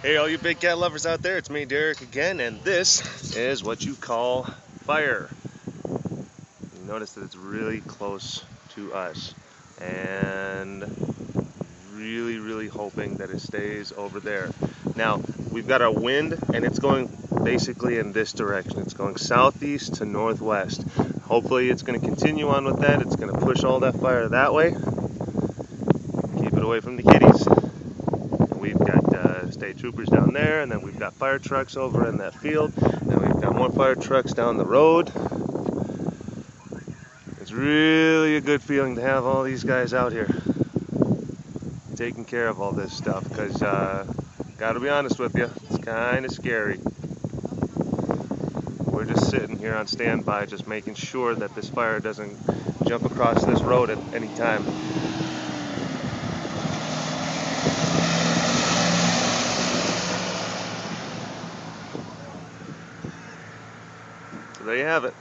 Hey, all you big cat lovers out there, it's me, Derek, again, and this is what you call fire. You notice that it's really close to us, and really hoping that it stays over there. Now, we've got our wind, and it's going basically in this direction. It's going southeast to northwest. Hopefully it's going to continue on with that. It's going to push all that fire that way. Keep it away from the kitties. We've got state troopers down there, and then we've got fire trucks over in that field, and we've got more fire trucks down the road. It's really a good feeling to have all these guys out here taking care of all this stuff, because gotta be honest with you, it's kind of scary. We're just sitting here on standby, just making sure that this fire doesn't jump across this road at any time. So there you have it.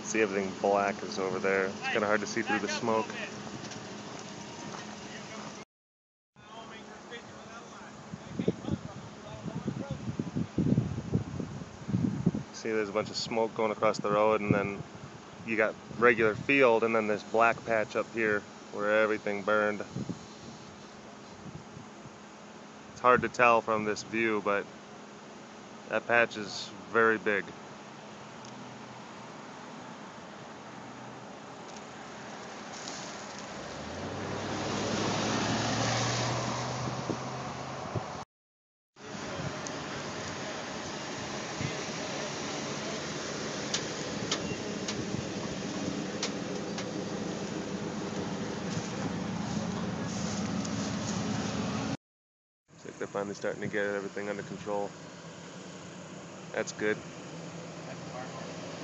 See, everything black is over there. It's kind of hard to see through the smoke. See, there's a bunch of smoke going across the road, and then you got regular field, and then this black patch up here where everything burned. It's hard to tell from this view, but that patch is very big. Looks like they're finally starting to get everything under control. That's good.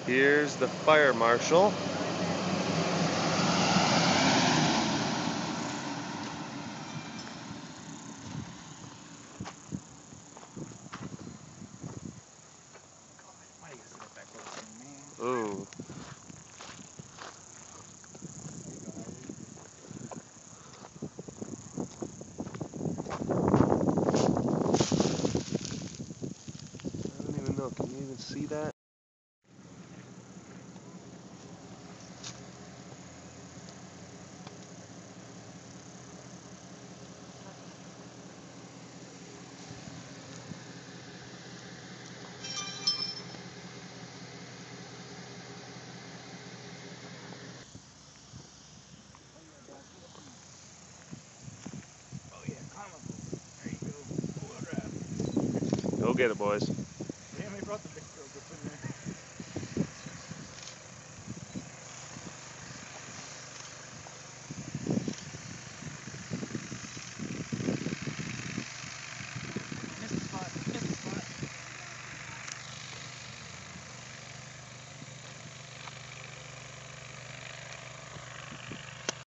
Here's the fire marshal. Ooh. I don't even know, can you even see that? Go get it, boys. Damn, they brought the